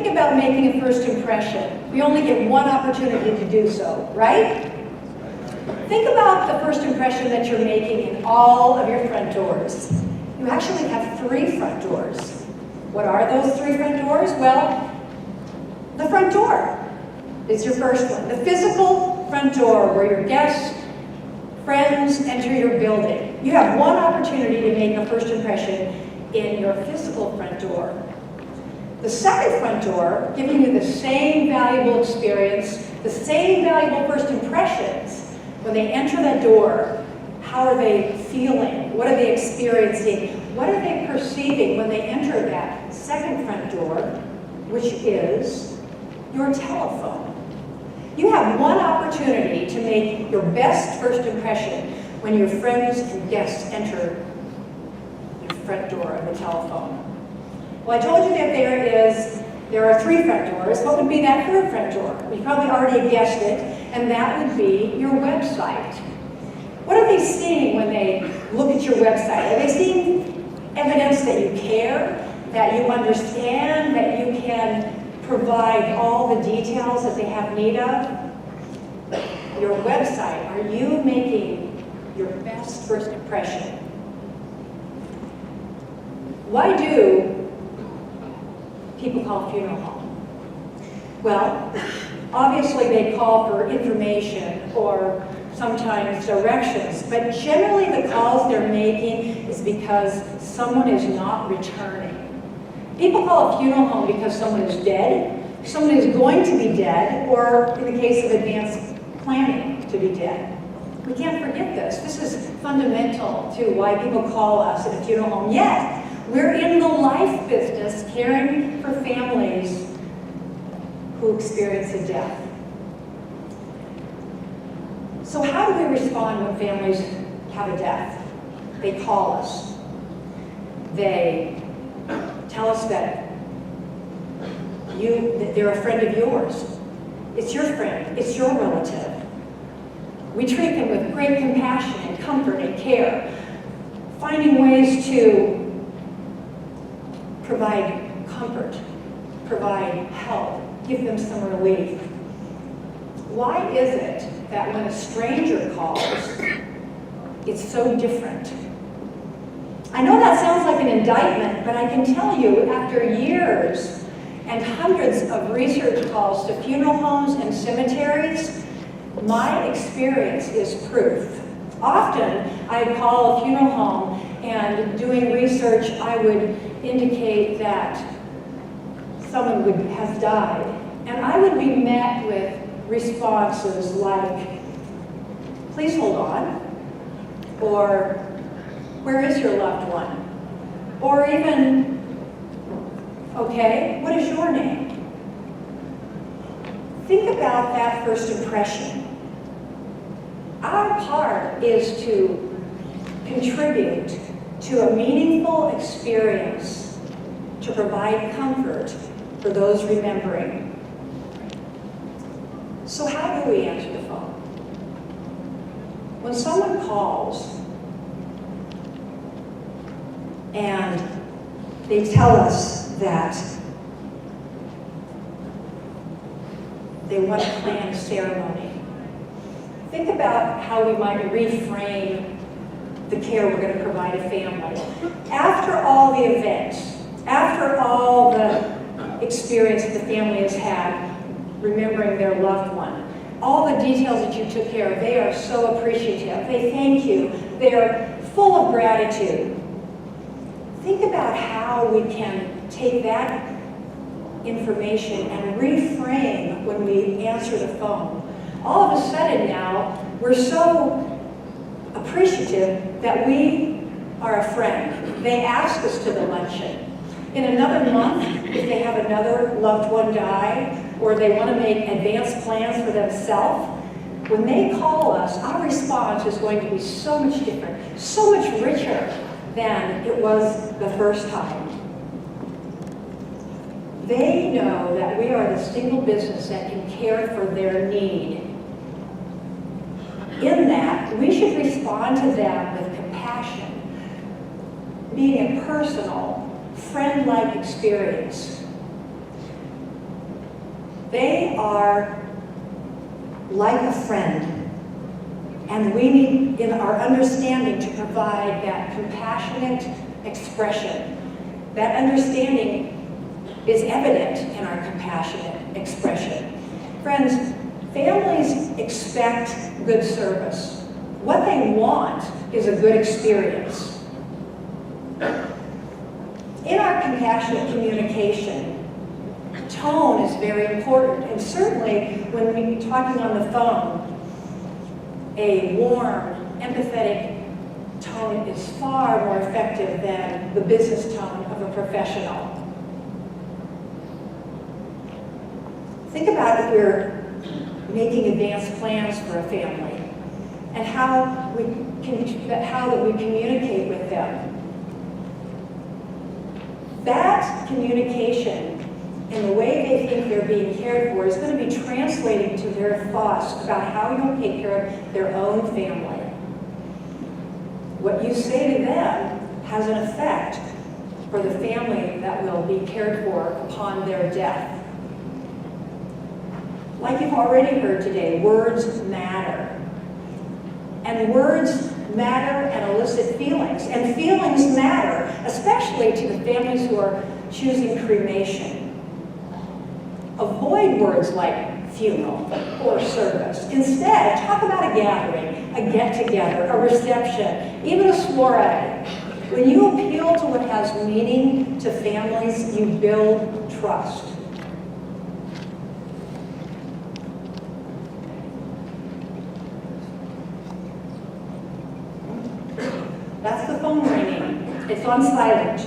think about making a first impression, we only get one opportunity to do so, right? Think about the first impression that you're making in all of your front doors. You actually have 3 front doors. What are those 3 front doors? Well, the front door is your first one. The physical front door where your guests, friends enter your building. You have one opportunity to make a first impression in your physical front door. The second front door, giving you the same valuable experience, the same valuable first impressions. When they enter that door, how are they feeling? What are they experiencing? What are they perceiving when they enter that second front door, which is your telephone? You have one opportunity to make your best first impression when your friends and guests enter your front door of the telephone. Well, I told you that there are 3 front doors. What would be that third front door? You probably already guessed it, and that would be your website. What are they seeing when they look at your website? Are they seeing evidence that you care, that you understand, that you can provide all the details that they have need of? Your website, are you making your best first impression? Why do people call a funeral home? Well, obviously they call for information or sometimes directions, but generally the calls they're making is because someone is not returning. People call a funeral home because someone is dead, someone is going to be dead, or in the case of advanced planning, to be dead. We can't forget this. This is fundamental to why people call us at a funeral home. Yet, we're in the life business caring for families who experience a death. So how do we respond when families have a death? They call us. They tell us that they're a friend of yours. It's your friend. It's your relative. We treat them with great compassion and comfort and care, finding ways to provide comfort, provide help, give them some relief. Why is it that when a stranger calls, it's so different? I know that sounds like an indictment, but I can tell you, after years and hundreds of research calls to funeral homes and cemeteries, my experience is proof. Often, I'd call a funeral home, and doing research, I would indicate that someone has died. And I would be met with responses like, please hold on, or where is your loved one? Or even, okay, what is your name? Think about that first impression. Our part is to contribute to a meaningful experience, to provide comfort for those remembering. So how do we answer the phone? When someone calls and they tell us that they want to plan a ceremony, think about how we might reframe the care we're going to provide a family. After all the events, after all the experience that the family has had, remembering their loved one, all the details that you took care of, they are so appreciative. They thank you. They're full of gratitude. Think about how we can take that information and reframe when we answer the phone. All of a sudden now, we're so appreciative that we are a friend. They ask us to the luncheon. In another month, if they have another loved one die, or they want to make advanced plans for themselves, when they call us, our response is going to be so much different, so much richer than it was the first time. They know that we are the single business that can care for their need. In that, we should respond to them with compassion, being a personal, friend-like experience. They are like a friend, and we need, in our understanding, to provide that compassionate expression. That understanding is evident in our compassionate expression. Friends, families expect good service. What they want is a good experience. In our compassionate communication, tone is very important, and certainly when we're talking on the phone, a warm, empathetic tone is far more effective than the business tone of a professional. Think about if we're making advanced plans for a family and how we communicate with them. That communication and the way they think they're being cared for is going to be translating to their thoughts about how you'll take care of their own family. What you say to them has an effect for the family that will be cared for upon their death. Like you've already heard today, words matter. And words matter and elicit feelings. And feelings matter, especially to the families who are choosing cremation. Avoid words like funeral or service. Instead, talk about a gathering, a get-together, a reception, even a soiree. When you appeal to what has meaning to families, you build trust. That's the phone ringing. It's on silent.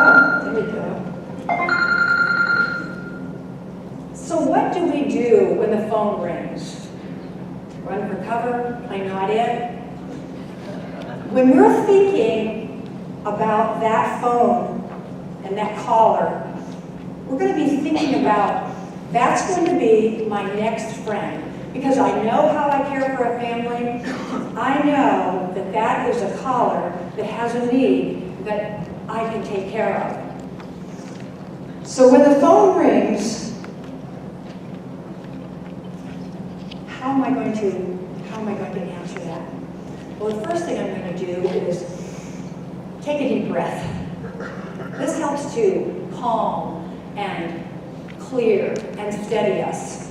Oh, there we go. So what do we do when the phone rings? Run for cover? Play not it? When we're thinking about that phone and that caller, we're going to be thinking about, that's going to be my next friend. Because I know how I care for a family, I know that that is a caller that has a need that I can take care of. So when the phone rings, how am I going to answer that? Well, the first thing I'm going to do is take a deep breath. This helps to calm and clear and steady us.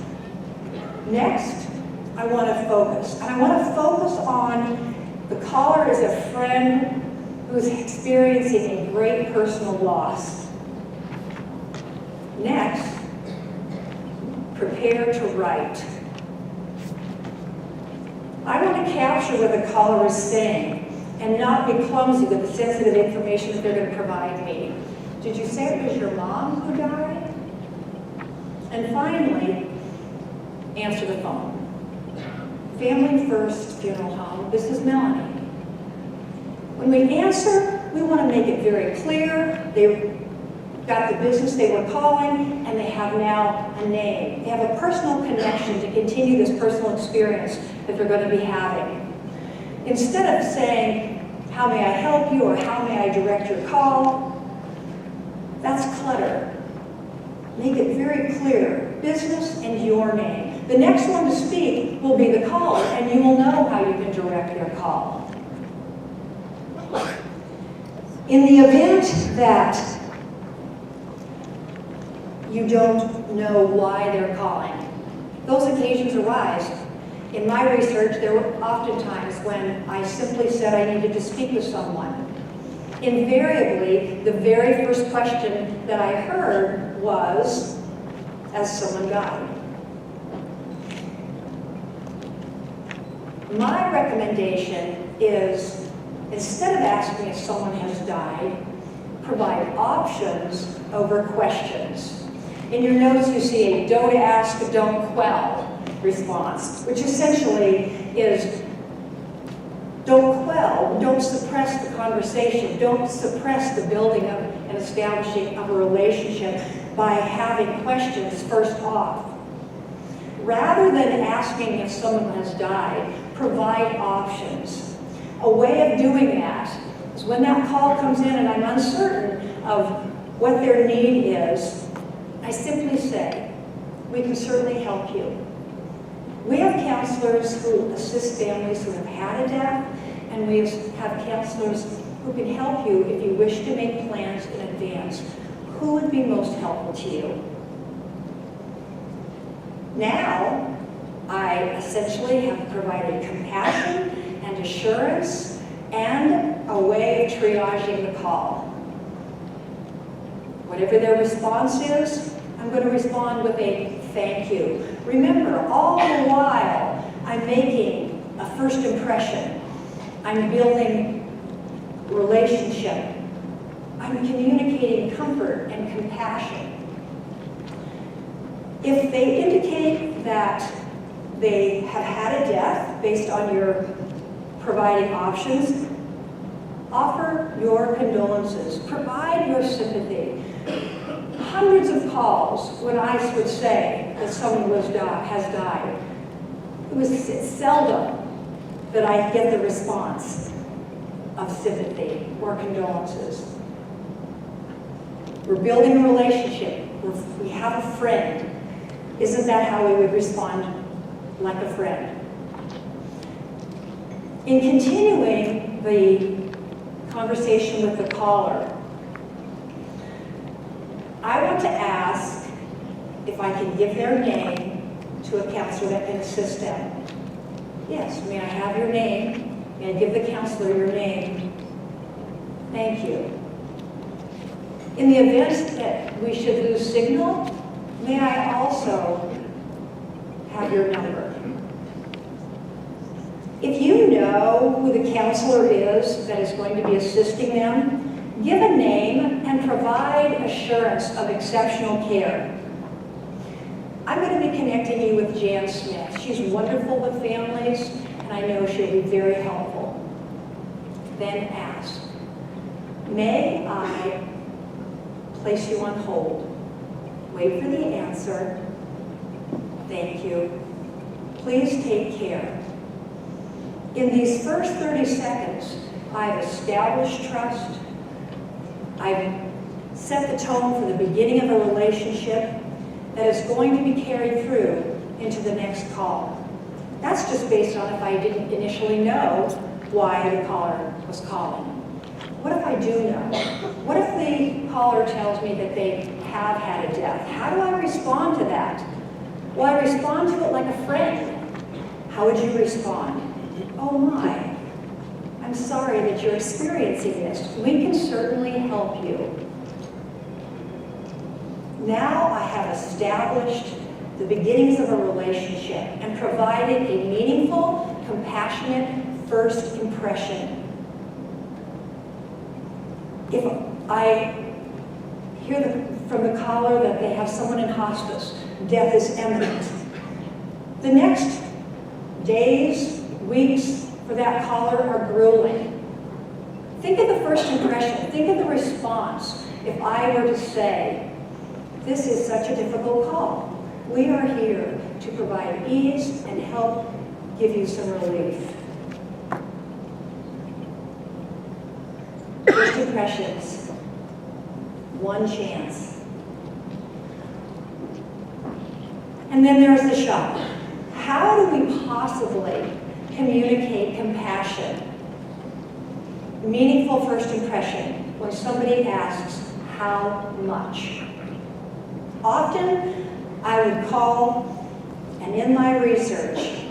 Next, I want to focus. And I want to focus on the caller as a friend who's experiencing a great personal loss. Next, prepare to write. I want to capture what the caller is saying and not be clumsy with the sensitive information that they're going to provide me. Did you say it was your mom who died? And finally, answer the phone. Family First Funeral Home, this is Melanie. When we answer, we want to make it very clear. They've got the business they were calling, and they have now a name. They have a personal connection to continue this personal experience that they're going to be having. Instead of saying, how may I help you, or how may I direct your call, that's clutter. Make it very clear, business and your name. The next one to speak will be the caller, and you will know how you can direct their call. In the event that you don't know why they're calling, those occasions arise. In my research, there were often times when I simply said I needed to speak with someone. Invariably, the very first question that I heard was, has someone died? My recommendation is, instead of asking if someone has died, provide options over questions. In your notes, you see a don't ask, don't quell response, which essentially is don't quell, don't suppress the conversation, don't suppress the building of and establishing of a relationship by having questions first off. Rather than asking if someone has died, provide options. A way of doing that is when that call comes in and I'm uncertain of what their need is, I simply say, we can certainly help you. We have counselors who assist families who have had a death, and we have counselors who can help you if you wish to make plans in advance. Who would be most helpful to you? Now, I essentially have provided compassion and assurance and a way of triaging the call. Whatever their response is, I'm going to respond with a thank you. Remember, all the while, I'm making a first impression. I'm building relationship. I'm communicating comfort and compassion. If they indicate that they have had a death based on your providing options, offer your condolences, provide your sympathy. Hundreds of calls when I would say that someone has died. It was seldom that I get the response of sympathy or condolences. We're building a relationship. We have a friend. Isn't that how we would respond like a friend? In continuing the conversation with the caller, I want to ask if I can give their name to a counselor that can assist them. Yes, may I have your name? May I give the counselor your name? Thank you. In the event that we should lose signal, may I also have your number? If you know who the counselor is that is going to be assisting them, give a name and provide assurance of exceptional care. I'm going to be connecting you with Jan Smith. She's wonderful with families, and I know she'll be very helpful. Then ask, may I place you on hold? Wait for the answer. Thank you. Please take care. In these first 30 seconds, I've established trust. I've set the tone for the beginning of a relationship that is going to be carried through into the next call. That's just based on if I didn't initially know why the caller was calling. What if I do know? What if the caller tells me that they have had a death? How do I respond to that? Well, I respond to it like a friend. How would you respond? Oh my, I'm sorry that you're experiencing this. We can certainly help you. Now I have established the beginnings of a relationship and provided a meaningful, compassionate first impression. If I hear from the caller that they have someone in hospice, death is imminent, the next days, weeks for that caller are grueling. Think of the first impression. Think of the response if I were to say, this is such a difficult call. We are here to provide ease and help give you some relief. First impressions. One chance. And then there's the shock. How do we possibly communicate compassion? Meaningful first impression when somebody asks, how much? Often, I would call, and in my research,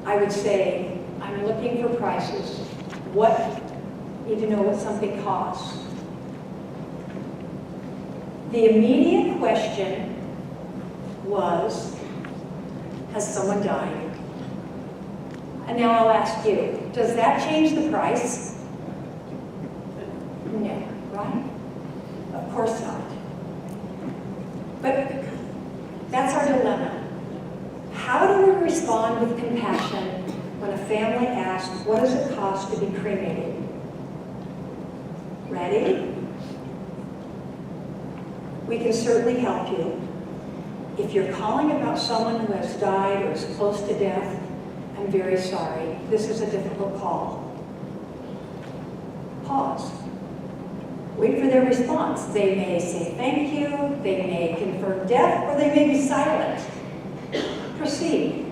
I would say, I'm looking for prices. Need to know what something costs. The immediate question was, has someone died? And now I'll ask you, does that change the price? No, right? Of course not. But that's our dilemma. How do we respond with compassion when a family asks, what does it cost to be cremated? Ready? We can certainly help you. If you're calling about someone who has died or is close to death, I'm very sorry. This is a difficult call. Pause. Wait for their response. They may say thank you, they may confirm death, or they may be silent. Proceed.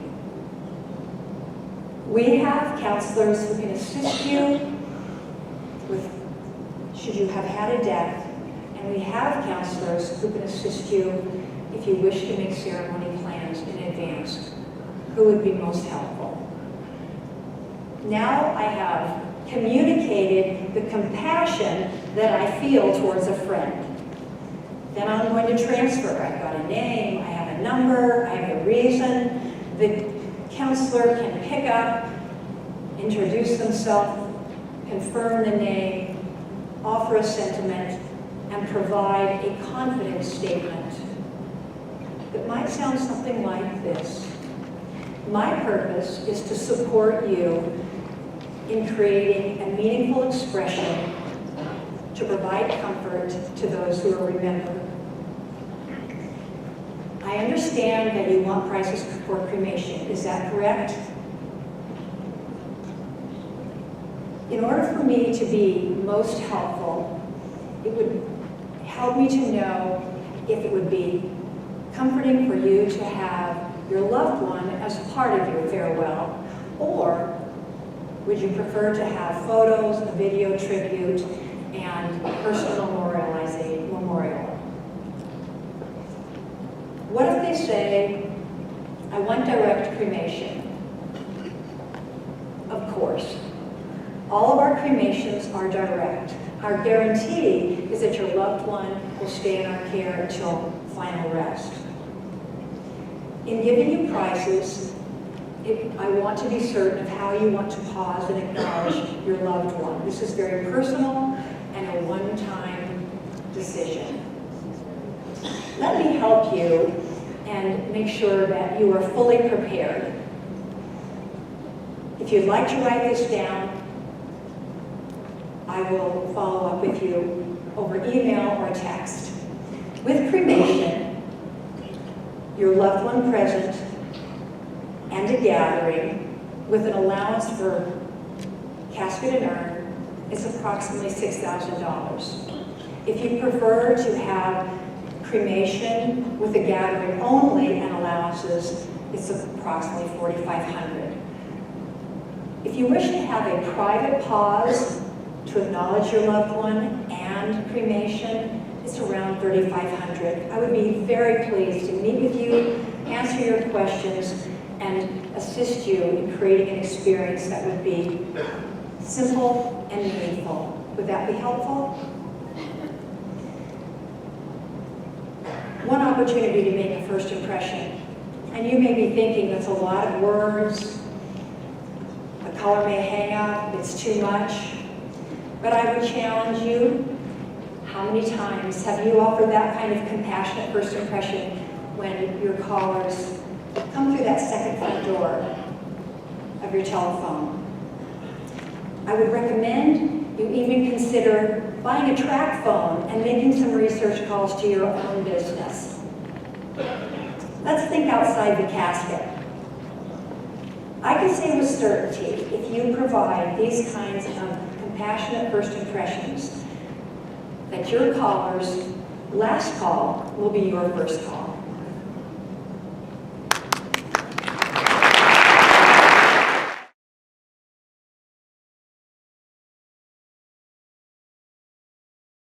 We have counselors who can assist you with, should you have had a death, and we have counselors who can assist you if you wish to make ceremony plans in advance. Who would be most helpful? Now I have communicated the compassion that I feel towards a friend. Then I'm going to transfer. I've got a name, I have a number, I have a reason. The counselor can pick up, introduce themselves, confirm the name, offer a sentiment, and provide a confidence statement that might sound something like this. My purpose is to support you in creating a meaningful expression to provide comfort to those who are remembered. I understand that you want prices for cremation. Is that correct? In order for me to be most helpful, it would help me to know if it would be comforting for you to have your loved one as part of your farewell, or would you prefer to have photos, a video tribute, and personal memorial? What if they say, I want direct cremation? Of course. All of our cremations are direct. Our guarantee is that your loved one will stay in our care until final rest. In giving you prices, I want to be certain of how you want to pause and acknowledge your loved one. This is very personal and a one-time decision. Let me help you and make sure that you are fully prepared. If you'd like to write this down, I will follow up with you over email or text. With cremation, your loved one present, and a gathering with an allowance for casket and urn is approximately $6,000. If you prefer to have cremation with a gathering only and allowances, it's approximately $4,500. If you wish to have a private pause to acknowledge your loved one and cremation, it's around $3,500. I would be very pleased to meet with you, answer your questions, and assist you in creating an experience that would be simple and meaningful. Would that be helpful? One opportunity to make a first impression. And you may be thinking that's a lot of words. A color may hang up, it's too much. But I would challenge you, how many times have you offered that kind of compassionate first impression when your callers come through that second front door of your telephone? I would recommend you even consider buying a track phone and making some research calls to your own business. Let's think outside the casket. I can say with certainty, if you provide these kinds of compassionate first impressions, that your caller's last call will be your first call.